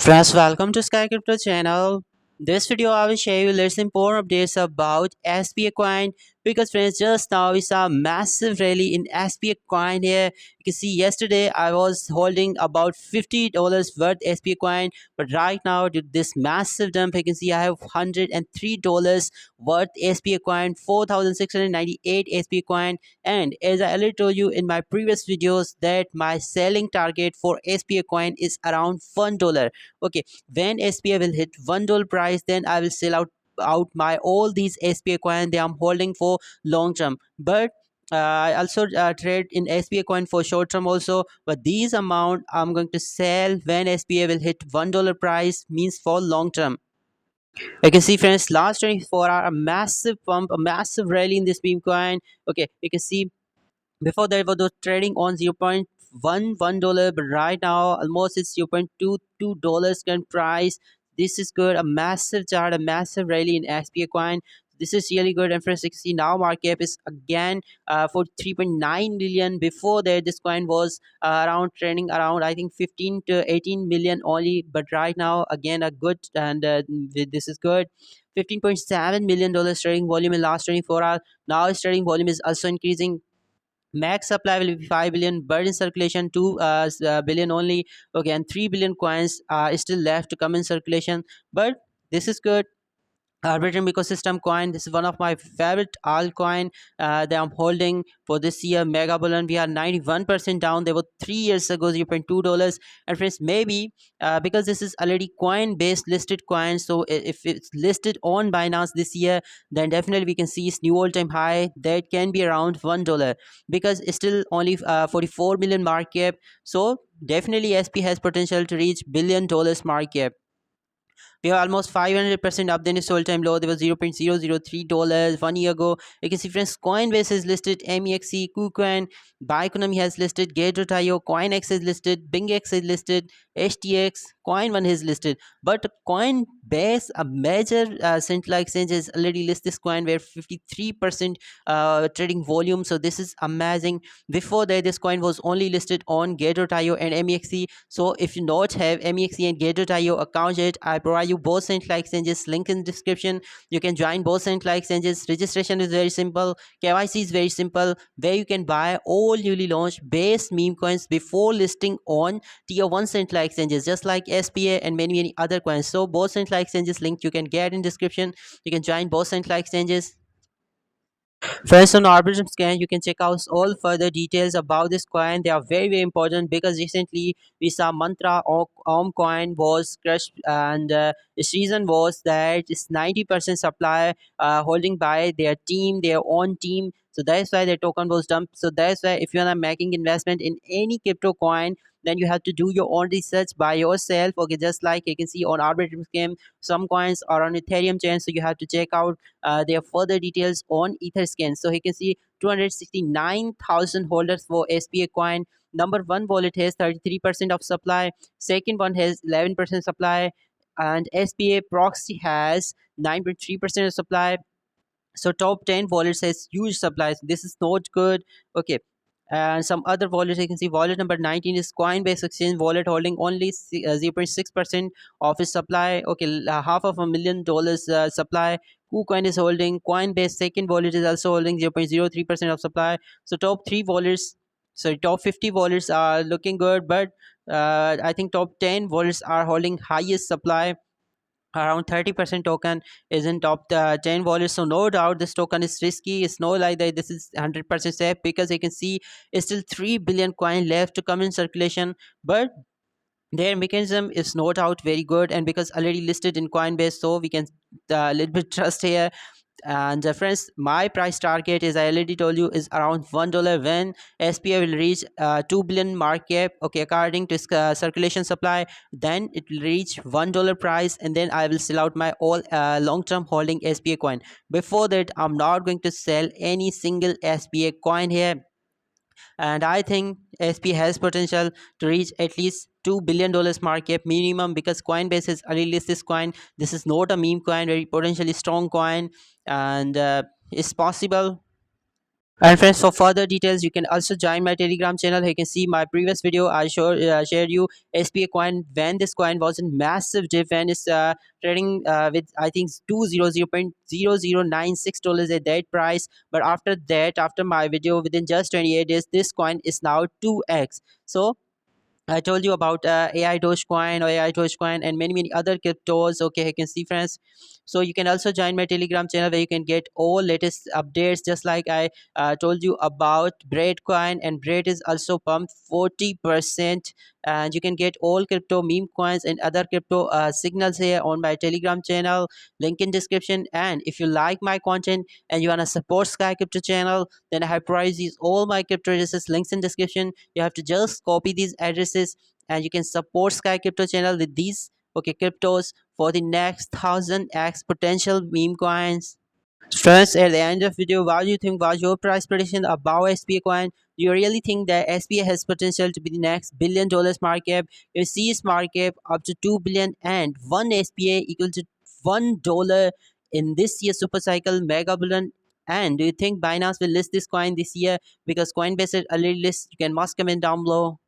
Friends, welcome to Sky Crypto channel. This video I will share you let's important updates about SPA coin because friends just now we saw massive rally in SPA coin here. You can see yesterday I was holding about $50 worth SPA coin, but right now due to this massive dump you can see I have $103 worth SPA coin, 4,698 SPA coin, and as I already told you in my previous videos that my selling target for SPA coin is around $1. Okay, when SPA will hit $1 price, then I will sell out my all these SPA coin that I'm holding for long term. But I also trade in SPA coin for short term also. But these amount I'm going to sell when SPA will hit $1 price, means for long term. You can see friends, last 24 hour a massive pump, a massive rally in this meme coin. Okay, you can see before that was trading on $0.11, but right now almost it's $0.22 current price. This is good, a massive chart, a massive rally in SPA coin. This is really good. And for 60 now market cap is again for 3.9 million. Before that this coin was around trending around I think 15 to 18 million only, but right now again a good, and this is good. $15.7 million trading volume in last 24 hours. Now its trading volume is also increasing. Max supply will be 5 billion, but in circulation 2 billion only. Okay, and 3 billion coins are still left to come in circulation, but this is good. Arbitrum ecosystem coin, this is one of my favorite altcoin that I'm holding for this year. Mega Bullion, we are 91% down. They were 3 years ago $0.2. And friends, maybe because this is already coin based listed coin, so if it's listed on Binance this year, then definitely we can see its new all-time high that can be around $1 because it's still only 44 million market cap. So definitely SP has potential to reach $1 billion market cap. We are almost 500% up than its all-time low. There was $0.003 1 year ago. You can see friends, Coinbase has listed MEXC, KuCoin, Bioeconomy has listed, Gate.io, CoinX is listed, BingX is listed, HTX, Coin1 is listed. But Coinbase, a major central exchange, has already listed this coin where 53% trading volume. So this is amazing. Before that, this coin was only listed on Gate.io and MEXC. So if you not have MEXC and Gate.io account yet, I provide you both central exchanges, link in description. You can join both central exchanges. Registration is very simple. KYC is very simple, where you can buy all newly launched base meme coins before listing on tier 1 central exchanges, just like SPA and many other coins. So both central exchanges link you can get in description. You can join both central exchanges. First, on Arbitrum Scan, you can check out all further details about this coin. They are very important because recently we saw Mantra or coin was crushed, and its reason was that it's 90% supply holding by their team, their own team. So that's why their token was dumped. So that's why if you are making investment in any crypto coin, then you have to do your own research by yourself. Okay, just like you can see on Arbitrum Scan, some coins are on Ethereum chain, so you have to check out their further details on Etherscan. So you can see 269,000 holders for SPA coin. Number one wallet has 33% of supply. Second one has 11% supply, and SPA proxy has 9.3% of supply. So top 10 wallets has huge supplies. This is not good. Okay, and some other wallets you can see wallet number 19 is Coinbase exchange wallet holding only 0.6% of its supply. Okay, half of $1 million supply. KuCoin is holding. Coinbase second wallet is also holding 0.03% of supply. So top 3 wallets, sorry, top 50 wallets are looking good, but I think top 10 wallets are holding highest supply. Around 30% token is in top 10 wallets. So no doubt this token is risky. It's no like that this is 100% safe, because you can see it's still 3 billion coin left to come in circulation. But their mechanism is no doubt very good, and because already listed in Coinbase, so we can little bit trust here. And friends, my price target, is I already told you, is around $1 when SPA will reach 2 billion market cap. Okay, according to circulation supply, then it will reach $1 price, and then I will sell out my all long-term holding SPA coin. Before that, I'm not going to sell any single SPA coin here, and I think SP has potential to reach at least $2 billion market cap minimum, because Coinbase has released this coin. This is not a meme coin, very potentially strong coin, and it's possible. And friends, for further details, you can also join my Telegram channel. You can see my previous video. I shared you SPA coin when this coin was in massive dip and it's trading with I think $200.0096 at that price. But after that, after my video, within just 28 days, this coin is now 2x. So I told you about AI Dogecoin or AI Dogecoin and many other cryptos. Okay, you can see friends. So you can also join my Telegram channel where you can get all latest updates. Just like I told you about Breadcoin, and Bread is also pumped 40%. And you can get all crypto meme coins and other crypto signals here on my Telegram channel. Link in description. And if you like my content and you wanna support Sky Crypto channel, then I have provided these all my crypto addresses links in description. You have to just copy these addresses and you can support Sky Crypto channel with these okay cryptos for the next 1000x potential meme coins. Friends, at the end of video, what do you think was your price prediction about SPA coin? Do you really think that SPA has potential to be the next $1 billion market cap? You see its market cap up to 2 billion and one SPA equal to $1 in this year's super cycle mega bullion. And do you think Binance will list this coin this year? Because Coinbase is already list. You can must comment down below.